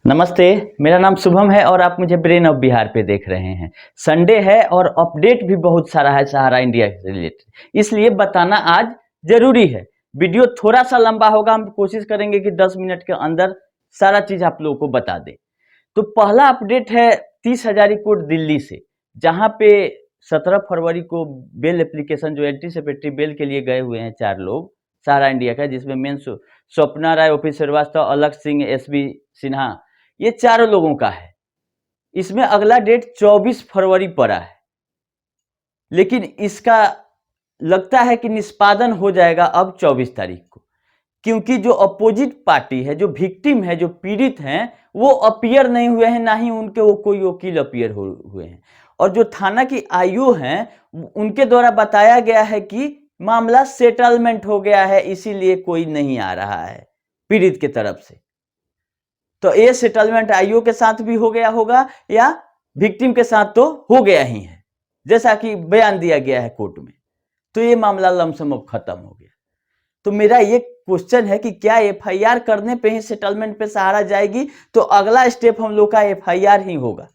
नमस्ते, मेरा नाम शुभम है और आप मुझे ब्रेन ऑफ बिहार पे देख रहे हैं। संडे है और अपडेट भी बहुत सारा है सहारा इंडिया से रिलेटेड, इसलिए बताना आज जरूरी है। वीडियो थोड़ा सा लंबा होगा, हम कोशिश करेंगे कि 10 मिनट के अंदर सारा चीज आप लोगों को बता दें। तो पहला अपडेट है 30 हजारी कोर्ट दिल्ली से, जहां पे 17 फरवरी को बेल एप्लीकेशन जो एंटीसिपेटरी बेल के लिए गए हुए हैं 4 लोग सहारा इंडिया का, जिसमें मेन स्वप्ना राय, ओपी श्रीवास्तव, अलख सिंह, एसबी सिन्हा, ये चारों लोगों का है। इसमें अगला डेट 24 फरवरी पड़ा है, लेकिन इसका लगता है कि निष्पादन हो जाएगा अब 24 तारीख को, क्योंकि जो अपोजिट पार्टी है, जो विक्टिम है, जो पीड़ित हैं, वो अपीयर नहीं हुए हैं, ना ही उनके वो कोई वकील अपीयर हुए हैं। और जो थाना की आईओ हैं, उनके द्वारा बताया गया है कि मामला सेटलमेंट हो गया है, इसीलिए कोई नहीं आ रहा है पीड़ित के तरफ से। तो ये सेटलमेंट आईओ के साथ भी हो गया होगा या विक्टिम के साथ तो हो गया ही है, जैसा कि बयान दिया गया है कोर्ट में। तो ये मामला लमसम अब खत्म हो गया। तो मेरा ये क्वेश्चन है कि क्या एफआईआर करने पे ही सेटलमेंट पे सहारा जाएगी? तो अगला स्टेप हम लोग का एफआईआर ही होगा,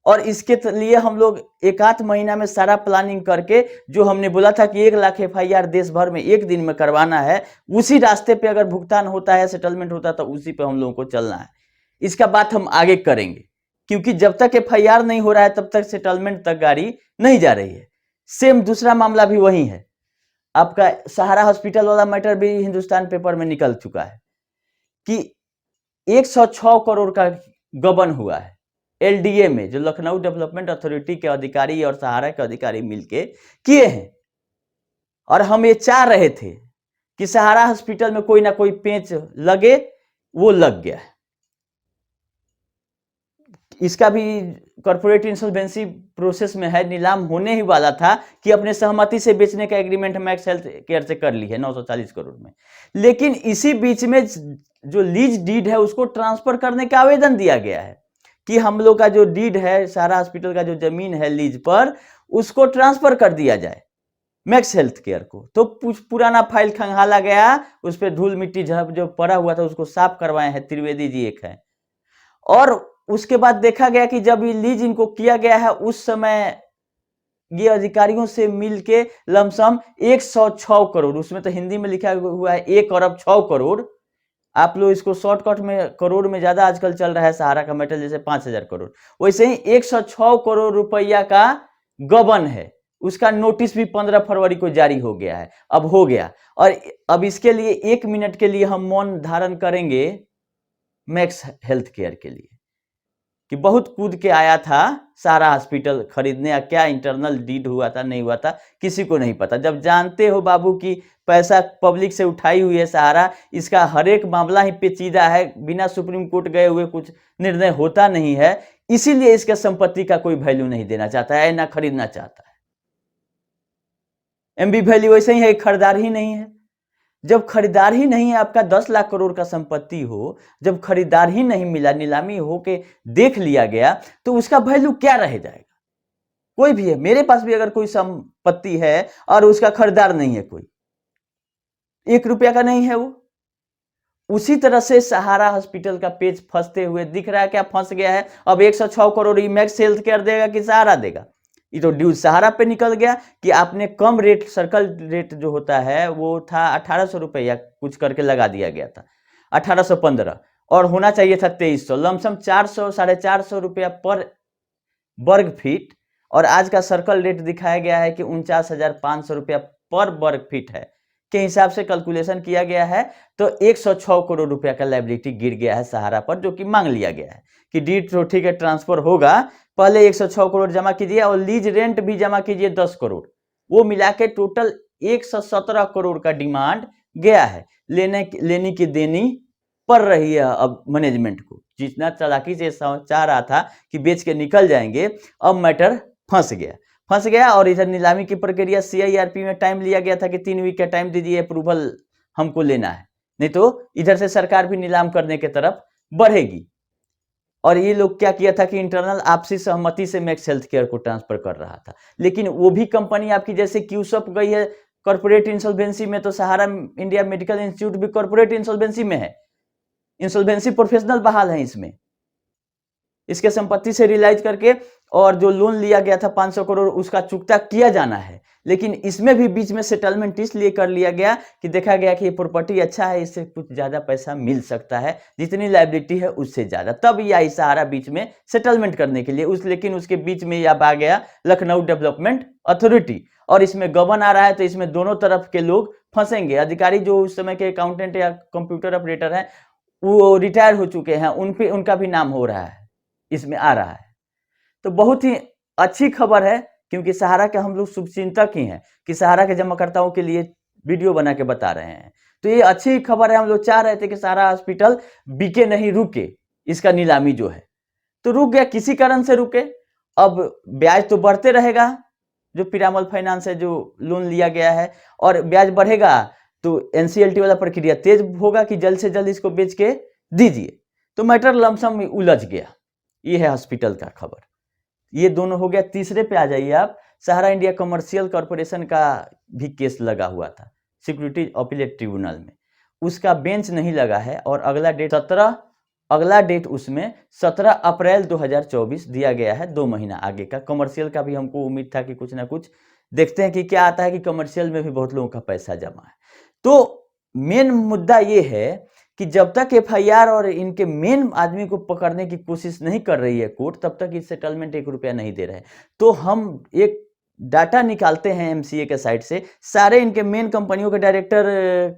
और इसके लिए हम लोग एक आध महीना में सारा प्लानिंग करके, जो हमने बोला था कि 1 लाख एफआईआर देश भर में एक दिन में करवाना है, उसी रास्ते पे अगर भुगतान होता है, सेटलमेंट होता है, तो उसी पे हम लोगों को चलना है। इसका बात हम आगे करेंगे, क्योंकि जब तक एफआईआर नहीं हो रहा है तब तक सेटलमेंट तक गाड़ी नहीं जा रही है। सेम दूसरा मामला भी वही है। आपका सहारा हॉस्पिटल वाला मैटर भी हिंदुस्तान पेपर में निकल चुका है कि 106 करोड़ का गबन हुआ है एलडीए में, जो लखनऊ डेवलपमेंट अथॉरिटी के अधिकारी और सहारा के अधिकारी मिलके किए हैं। और हम ये चाह रहे थे कि सहारा हॉस्पिटल में कोई ना कोई पेंच लगे, वो लग गया है। इसका भी कॉर्पोरेट इंसॉल्वेंसी प्रोसेस में है, नीलाम होने ही वाला था कि अपने सहमति से बेचने का एग्रीमेंट मैक्स हेल्थ केयर से कर ली है 940 करोड़ में। लेकिन इसी बीच में जो लीज डीड है उसको ट्रांसफर करने का आवेदन दिया गया है कि हम लोग का जो डीड है, सारा हॉस्पिटल का जो जमीन है लीज पर, उसको ट्रांसफर कर दिया जाए मैक्स हेल्थ केयर को। तो पुराना फाइल खंगाला गया, उस पर धूल मिट्टी जो पड़ा हुआ था उसको साफ करवाए हैं, त्रिवेदी जी एक है। और उसके बाद देखा गया कि जब ये लीज इनको किया गया है, उस समय ये अधिकारियों से मिलके लमसम 106 करोड़, उसमें तो हिंदी में लिखा हुआ है 1 अरब 6 करोड़, आप लोग इसको शॉर्टकट में करोड़ में ज्यादा आजकल चल रहा है सहारा का मैटर, जैसे 5000 करोड़, वैसे ही 106 करोड़ रुपया का गबन है। उसका नोटिस भी 15 फरवरी को जारी हो गया है, अब हो गया। और अब इसके लिए 1 मिनट के लिए हम मौन धारण करेंगे मैक्स हेल्थ केयर के लिए, कि बहुत कूद के आया था सारा हॉस्पिटल खरीदने, या क्या इंटरनल डीड हुआ था नहीं हुआ था किसी को नहीं पता। जब जानते हो बाबू की पैसा पब्लिक से उठाई हुई है सहारा, इसका हर एक मामला ही पेचीदा है, बिना सुप्रीम कोर्ट गए हुए कुछ निर्णय होता नहीं है, इसीलिए इसका संपत्ति का कोई वैल्यू नहीं देना चाहता है, ना खरीदना चाहता है। एमबी वैल्यू वैसे ही है, खरीदार ही नहीं है। जब खरीदार ही नहीं है, आपका 10 लाख करोड़ का संपत्ति हो, जब खरीदार ही नहीं मिला, नीलामी होके देख लिया गया, तो उसका वैल्यू क्या रह जाएगा? कोई भी है, मेरे पास भी अगर कोई संपत्ति है और उसका खरीदार नहीं है, कोई 1 रुपया का नहीं है वो, उसी तरह से सहारा हॉस्पिटल का पेज फंसते हुए दिख रहा है। क्या फंस गया है? अब 106 करोड़ मैक्स हेल्थ केयर देगा कि सहारा देगा? ये तो ड्यूज सहारा पे निकल गया कि आपने कम रेट, सर्कल रेट जो होता है वो था 1800 रुपया कुछ करके लगा दिया गया था, 1815, और होना चाहिए था 2300, लमसम 400 450 रुपया पर वर्ग फीट, और आज का सर्कल रेट दिखाया गया है कि 49,500 रुपया पर वर्ग फीट है के हिसाब से कैलकुलेशन किया गया है। तो 106 करोड़ रुपया का लायबिलिटी गिर गया है सहारा पर, जो कि मांग लिया गया है कि डीड तो ठीक है ट्रांसफर होगा, पहले 106 करोड़ जमा कीजिए और लीज रेंट भी जमा कीजिए 10 करोड़, वो मिला के टोटल 117 करोड़ का डिमांड गया है। लेनी की देनी पड़ रही है अब मैनेजमेंट को, जितना चालाकी से चाह रहा था कि बेच के निकल जाएंगे, अब मैटर फंस गया। और इधर नीलामी की प्रक्रिया सीआईआरपी में टाइम लिया गया था कि 3 वीक का टाइम दीजिए, अप्रूवल हमको लेना है, नहीं तो इधर से सरकार भी नीलाम करने की तरफ बढ़ेगी। और ये लोग क्या किया था कि इंटरनल आपसी सहमति से मैक्स हेल्थ केयर को ट्रांसफर कर रहा था, लेकिन वो भी कंपनी आपकी जैसे क्यूसप गई है कॉर्पोरेट इंसॉल्वेंसी में, तो सहारा इंडिया मेडिकल इंस्टीट्यूट भी कॉर्पोरेट इंसॉल्वेंसी में है, इंसॉल्वेंसी प्रोफेशनल बहाल है इसमें। इसके संपत्ति से रियलाइज करके और जो लोन लिया गया था 500 करोड़ उसका चुकता किया जाना है। लेकिन इसमें भी बीच में सेटलमेंट इसलिए कर लिया गया कि देखा गया कि ये प्रॉपर्टी अच्छा है, इससे कुछ ज्यादा पैसा मिल सकता है, जितनी लायबिलिटी है उससे ज्यादा, तब ये आई सहारा बीच में सेटलमेंट करने के लिए लेकिन उसके बीच में अब आ गया लखनऊ डेवलपमेंट अथॉरिटी और इसमें गबन आ रहा है। तो इसमें दोनों तरफ के लोग फंसेंगे। अधिकारी जो उस समय के अकाउंटेंट या कंप्यूटर ऑपरेटर हैं वो रिटायर हो चुके हैं, उनका भी नाम हो रहा है, इसमें आ रहा है। तो बहुत ही अच्छी खबर है क्योंकि सहारा के हम लोग शुभचिंतक ही हैं कि सहारा के जमाकर्ताओं के लिए वीडियो बना के बता रहे हैं। तो ये अच्छी खबर है। हम लोग चाह रहे थे कि सहारा हॉस्पिटल बिके नहीं, रुके, इसका नीलामी जो है तो रुक गया, किसी कारण से रुके। अब ब्याज तो बढ़ते रहेगा, जो पिरामल फाइनेंस है जो लोन लिया गया है, और ब्याज बढ़ेगा तो एनसीएलटी वाला प्रक्रिया तेज होगा कि जल्द से जल्द इसको बेच के दीजिए। तो मैटर लमसम में उलझ गया। ये है हॉस्पिटल का खबर। ये दोनों हो गया। तीसरे पे आ जाइए आप। सहारा इंडिया कमर्शियल कॉर्पोरेशन का भी केस लगा हुआ था सिक्योरिटी अपीलेट ट्रिब्यूनल में, उसका बेंच नहीं लगा है और अगला डेट उसमें 17 अप्रैल 2024 दिया गया है, 2 महीना आगे का। कमर्शियल का भी हमको उम्मीद था कि कुछ ना कुछ देखते हैं कि क्या आता है, कि कमर्शियल में भी बहुत लोगों का पैसा जमा है। तो मेन मुद्दा ये है कि जब तक एफआईआर और इनके मेन आदमी को पकड़ने की कोशिश नहीं कर रही है कोर्ट, तब तक इस सेटलमेंट 1 रुपया नहीं दे रहे। तो हम एक डाटा निकालते हैं एमसीए के साइड से, सारे इनके मेन कंपनियों के डायरेक्टर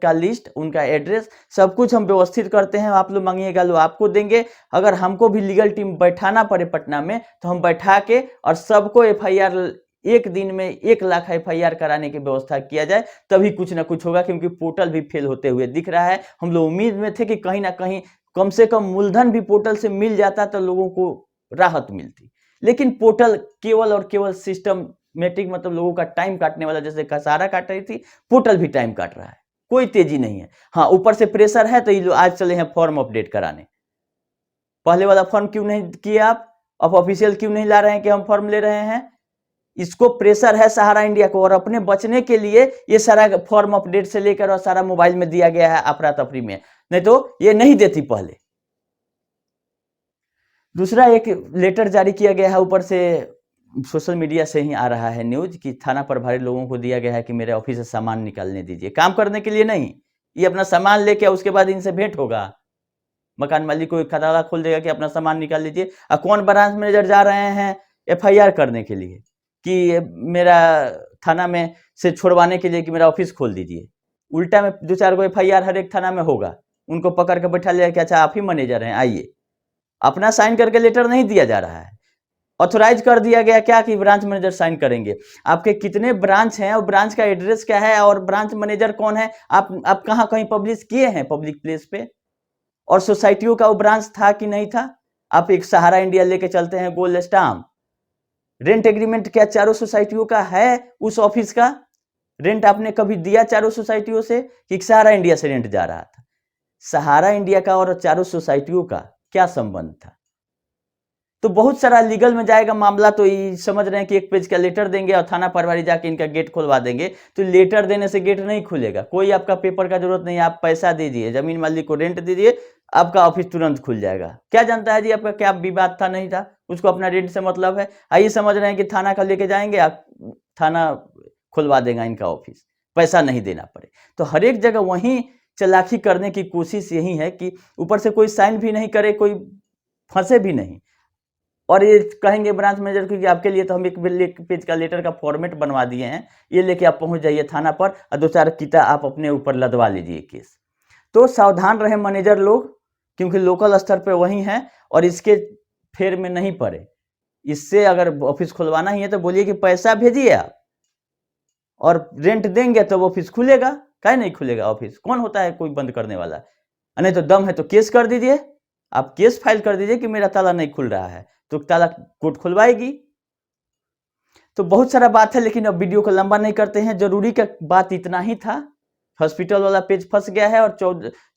का लिस्ट, उनका एड्रेस, सब कुछ हम व्यवस्थित करते हैं। आप लोग मांगिएगा लो आपको देंगे। अगर हमको भी लीगल टीम बैठाना पड़े पटना में तो हम बैठा के और सबको एफआईआर, एक दिन में 1 लाख एफआईआर कराने की व्यवस्था किया जाए, तभी कुछ ना कुछ होगा। क्योंकि पोर्टल भी फेल होते हुए दिख रहा है। हम लोग उम्मीद में थे कि कहीं ना कहीं कम से कम मूलधन भी पोर्टल से मिल जाता तो लोगों को राहत मिलती, लेकिन पोर्टल केवल और केवल सिस्टमेटिक, मतलब लोगों का टाइम काटने वाला, जैसे सहारा काट रही थी, पोर्टल भी टाइम काट रहा है, कोई तेजी नहीं है। हाँ, ऊपर से प्रेशर है तो ये लोग आज चले हैं फॉर्म अपडेट कराने। पहले वाला फॉर्म क्यों नहीं किया आप? अब ऑफिशियल क्यों नहीं ला रहे हैं कि हम फॉर्म ले रहे हैं? इसको प्रेशर है सहारा इंडिया को, और अपने बचने के लिए ये सारा फॉर्म अपडेट से लेकर और सारा मोबाइल में दिया गया है अफरा तफरी में, नहीं तो ये नहीं देती पहले। दूसरा एक लेटर जारी किया गया है, ऊपर से सोशल मीडिया से ही आ रहा है न्यूज, कि थाना प्रभारी लोगों को दिया गया है कि मेरे ऑफिस से सामान निकालने दीजिए, काम करने के लिए नहीं। ये अपना सामान लेके उसके बाद इनसे भेंट होगा। मकान मालिक को एक खतरा खोल देगा कि अपना सामान निकाल लीजिए। और कौन ब्रांच मैनेजर जा रहे हैं एफआईआर करने के लिए कि मेरा थाना में से छुड़वाने के लिए कि मेरा ऑफिस खोल दीजिए? उल्टा में 2-4 गो एफआईआर हर एक थाना में होगा, उनको पकड़ के बैठा लिया कि अच्छा आप ही मैनेजर हैं, आइए। अपना साइन करके लेटर नहीं दिया जा रहा है, ऑथोराइज कर दिया गया क्या कि ब्रांच मैनेजर साइन करेंगे। आपके कितने ब्रांच हैं और ब्रांच का एड्रेस क्या है और ब्रांच मैनेजर कौन है, आप कहाँ कहीं पब्लिश किए हैं पब्लिक प्लेस पे? और सोसाइटियों का वो ब्रांच था कि नहीं था? आप एक सहारा इंडिया लेके चलते हैं गोल्ड स्टाम्प, रेंट एग्रीमेंट क्या चारों सोसाइटियों का है? उस ऑफिस का रेंट आपने कभी दिया चारों सोसाइटियों से कि सहारा इंडिया से रेंट जा रहा था? सहारा इंडिया का और चारों सोसाइटियों का क्या संबंध था? तो बहुत सारा लीगल में जाएगा मामला। तो ये समझ रहे हैं कि 1 पेज का लेटर देंगे और थाना प्रभारी जाके इनका गेट खुलवा देंगे, तो लेटर देने से गेट नहीं खुलेगा। कोई आपका पेपर का जरूरत नहीं है, आप पैसा दीजिए, जमीन मालिक को रेंट दीजिए, आपका ऑफिस तुरंत खुल जाएगा। क्या जानता है जी आपका क्या विवाद था, नहीं था, उसको अपना रेंट से मतलब है। आइए समझ रहे हैं कि थाना का लेके जाएंगे, आप थाना खुलवा देगा इनका ऑफिस, पैसा नहीं देना पड़े। तो हर एक जगह वहीं चालाकी करने की कोशिश यही है कि ऊपर से कोई साइन भी नहीं करे, कोई फंसे भी नहीं, और ये कहेंगे ब्रांच मैनेजर को कि आपके लिए तो हम 1 पेज का लेटर का फॉर्मेट बनवा दिए हैं, ये लेके आप पहुंच जाइए थाना पर और 2-4 किता आप अपने ऊपर लदवा लीजिए केस। तो सावधान रहे मैनेजर लोग, क्योंकि लोकल स्तर पे वही है और इसके फेर में नहीं पड़े। इससे अगर ऑफिस खुलवाना ही है तो बोलिए कि पैसा भेजिए आप और रेंट देंगे तो ऑफिस खुलेगा। काहे नहीं खुलेगा ऑफिस? कौन होता है कोई बंद करने वाला? नहीं तो दम है तो केस कर दीजिए, आप केस फाइल कर दीजिए कि मेरा ताला नहीं खुल रहा है, तो ताला कोर्ट खुलवाएगी। तो बहुत सारा बात है, लेकिन अब वीडियो को लंबा नहीं करते हैं। जरूरी का बात इतना ही था। हॉस्पिटल वाला पेज फंस गया है और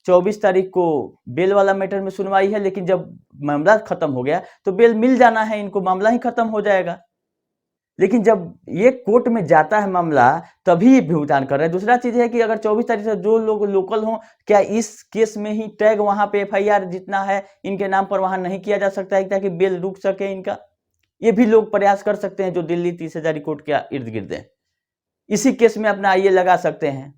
24 तारीख को बेल वाला मैटर में सुनवाई है, लेकिन जब मामला खत्म हो गया तो बेल मिल जाना है इनको, मामला ही खत्म हो जाएगा। लेकिन जब ये कोर्ट में जाता है मामला तभी ये भुगतान कर रहे हैं। दूसरा चीज है कि अगर 24 तारीख से जो लोग लोकल हों, क्या इस केस में ही टैग वहां पे एफआईआर जितना है इनके नाम पर वहां नहीं किया जा सकता है ताकि बेल रुक सके इनका? ये भी लोग प्रयास कर सकते हैं जो दिल्ली 30,000 कोर्ट के इर्द गिर्द है। इसी केस में अपना आईए लगा सकते हैं।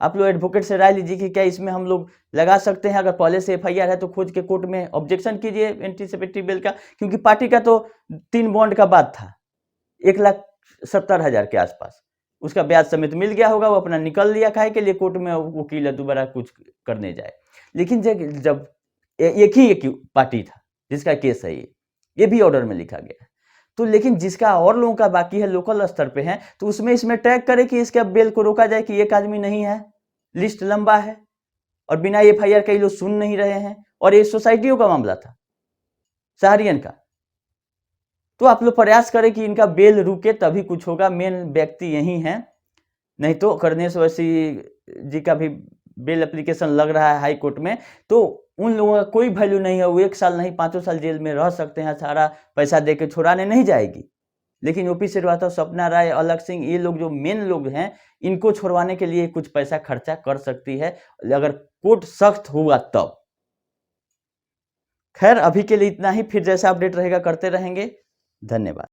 आप लोग एडवोकेट से राय लीजिए कि क्या इसमें हम लोग लगा सकते हैं। अगर पहले से एफआईआर है तो खोज के कोर्ट में ऑब्जेक्शन कीजिए एंटीसिपेटरी बेल का, क्योंकि पार्टी का तो 3 बॉन्ड का बात था 1,70,000 के आसपास। उसका ब्याज समेत मिल गया होगा, वो अपना निकल लिया काहे के लिए कोर्ट में वकील है दोबारा कुछ करने जाए। लेकिन जब एक ही पार्टी था जिसका केस है ये भी ऑर्डर में लिखा गया है। तो लेकिन जिसका और लोगों का बाकी है लोकल स्तर पे है तो उसमें इसमें ट्रैक करे कि इसके बेल को रोका जाए कि एक आदमी नहीं है, लिस्ट लंबा है और बिना एफआईआर कई लोग सुन नहीं रहे हैं। और ये सोसाइटियों का मामला था, शहरियन का। तो आप लोग प्रयास करें कि इनका बेल रुके तभी कुछ होगा। मेन व्यक्ति यही है, नहीं तो करनेश वैसी जी का भी बेल एप्लीकेशन लग रहा है हाई कोर्ट में, तो उन लोगों का कोई वैल्यू नहीं है। वो 1 साल नहीं 5 साल जेल में रह सकते हैं, सारा पैसा दे के छुड़ाने नहीं जाएगी। लेकिन ओपी श्रीवास्तव, सपना राय, अलग सिंह, ये लोग जो मेन लोग हैं इनको छुड़वाने के लिए कुछ पैसा खर्चा कर सकती है अगर कोर्ट सख्त हुआ तब। खैर अभी के लिए इतना ही, फिर जैसा अपडेट रहेगा करते रहेंगे। धन्यवाद।